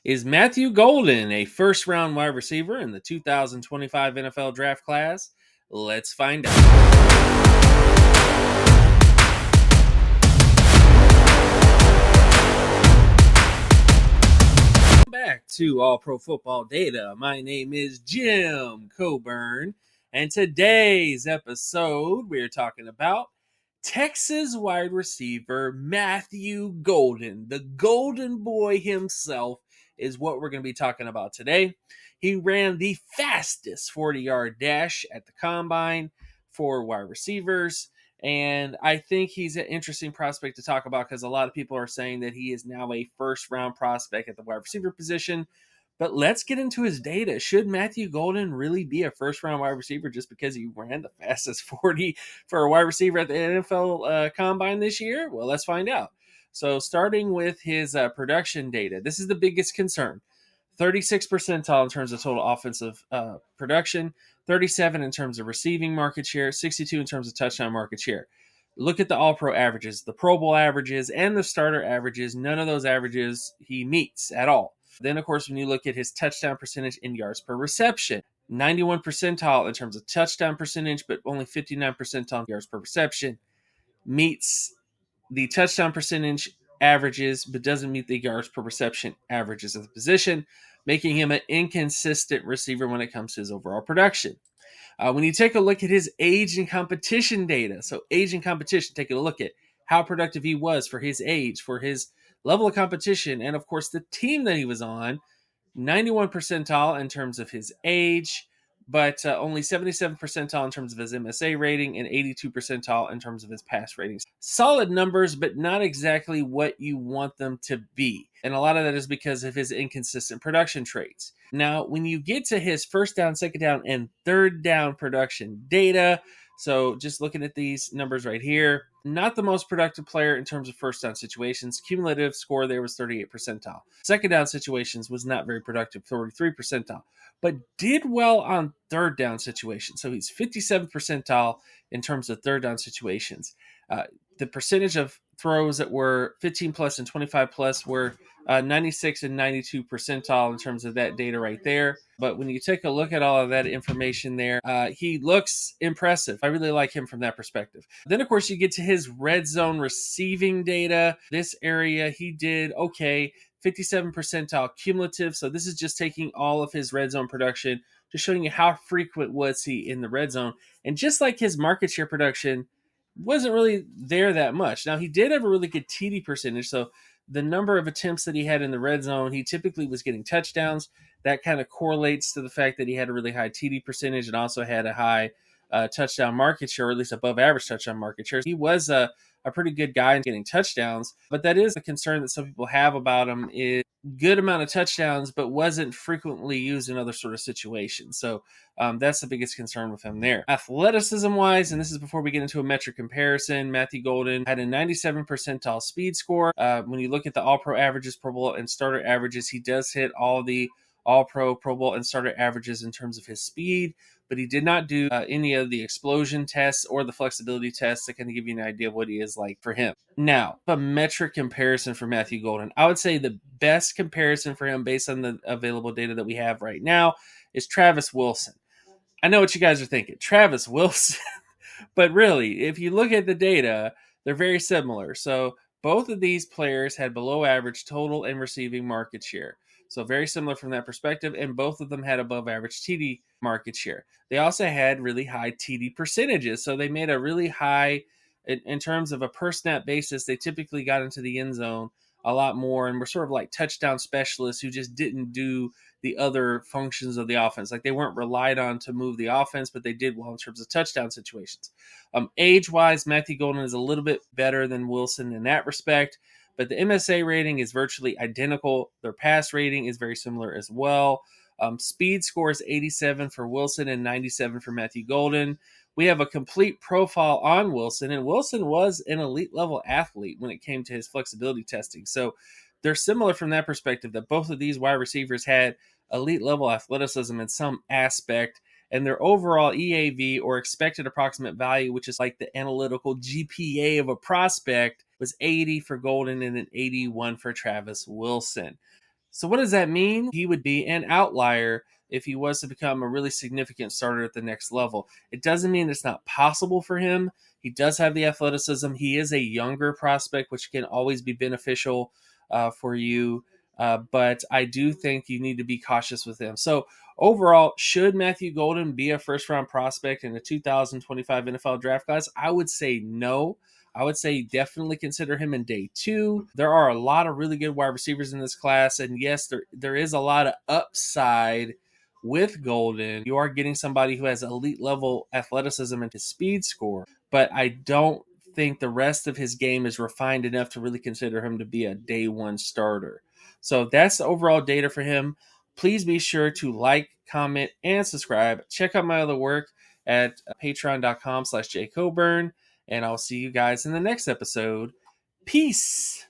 Is Matthew Golden a first round wide receiver in the 2025 NFL draft class? Let's find out. Back to All Pro Football Data. My name is Jim Cobern, and today's episode we're talking about Texas wide receiver Matthew Golden. The Golden Boy himself is what we're going to be talking about today. He ran the fastest 40-yard dash at the combine for wide receivers. And I think he's an interesting prospect to talk about because a lot of people are saying that he is now a first round prospect at the wide receiver position. But let's get into his data. Should Matthew Golden really be a first round wide receiver just because he ran the fastest 40 for a wide receiver at the NFL Combine this year? Well, let's find out. So, starting with his production data, this is the biggest concern. 36 percentile in terms of total offensive production, 37 in terms of receiving market share, 62 in terms of touchdown market share. Look at the All-Pro averages, the Pro Bowl averages, and the starter averages. None of those averages he meets at all. Then, of course, when you look at his touchdown percentage in yards per reception, 91 percentile in terms of touchdown percentage, but only 59 percentile in yards per reception, meets the touchdown percentage averages, but doesn't meet the yards per reception averages of the position, making him an inconsistent receiver when it comes to his overall production. When you take a look at his age and competition data, so age and competition, taking a look at how productive he was for his age, for his level of competition, and of course the team that he was on, 91 percentile in terms of his age, but only 77 percentile in terms of his MSA rating and 82 percentile in terms of his pass ratings. Solid numbers, but not exactly what you want them to be. And a lot of that is because of his inconsistent production traits. Now, when you get to his first down, second down, and third down production data, so just looking at these numbers right here, not the most productive player in terms of first down situations. Cumulative score there was 38 percentile. Second down situations was not very productive, 33 percentile, but did well on third down situations. So he's 57 percentile in terms of third down situations. The percentage of throws that were 15 plus and 25 plus were 96 and 92 percentile in terms of that data right there. But when you take a look at all of that information there, he looks impressive. I really like him from that perspective. Then, of course, you get to his red zone receiving data. This area, he did okay. 57 percentile cumulative. So this is just taking all of his red zone production, just showing you how frequent was he in the red zone. And just like his market share production, wasn't really there that much. Now, he did have a really good TD percentage, so the number of attempts that he had in the red zone, he typically was getting touchdowns. That kind of correlates to the fact that he had a really high TD percentage and also had a high touchdown market share, or at least above average touchdown market share. He was a pretty good guy in getting touchdowns, but that is a concern that some people have about him, is good amount of touchdowns, but wasn't frequently used in other sort of situations. So that's the biggest concern with him there. Athleticism-wise, and this is before we get into a metric comparison, Matthew Golden had a 97 percentile speed score. When you look at the All-Pro averages, Pro Bowl, and starter averages, he does hit all the All-Pro, Pro Bowl, and starter averages in terms of his speed, but he did not do any of the explosion tests or the flexibility tests to kind of give you an idea of what he is like for him. Now, a metric comparison for Matthew Golden, I would say the best comparison for him based on the available data that we have right now is Travis Wilson. I know what you guys are thinking, Travis Wilson, but really, if you look at the data, they're very similar. So both of these players had below average total and receiving market share. So very similar from that perspective, and both of them had above average TD market share. They also had really high TD percentages, so they made a really high, in terms of a per snap basis, they typically got into the end zone a lot more and were sort of like touchdown specialists who just didn't do the other functions of the offense. Like they weren't relied on to move the offense, but they did well in terms of touchdown situations. Age-wise, Matthew Golden is a little bit better than Wilson in that respect, but the MSA rating is virtually identical. Their pass rating is very similar as well. Speed score is 87 for Wilson and 97 for Matthew Golden. We have a complete profile on Wilson, and Wilson was an elite level athlete when it came to his flexibility testing. So they're similar from that perspective, that both of these wide receivers had elite level athleticism in some aspect, and their overall EAV, or expected approximate value, which is like the analytical GPA of a prospect, was 80 for Golden and an 81 for Travis Wilson. So what does that mean? He would be an outlier if he was to become a really significant starter at the next level. It doesn't mean it's not possible for him. He does have the athleticism. He is a younger prospect, which can always be beneficial for you. But I do think you need to be cautious with him. So overall, should Matthew Golden be a first round prospect in the 2025 NFL draft class? I would say no. I would say definitely consider him in day 2. There are a lot of really good wide receivers in this class, and yes, there is a lot of upside with Golden. You are getting somebody who has elite level athleticism and his speed score, but I don't think the rest of his game is refined enough to really consider him to be a day 1 starter. So that's the overall data for him. Please be sure to like, comment, and subscribe. Check out my other work at patreon.com/jcoburn. And I'll see you guys in the next episode. Peace.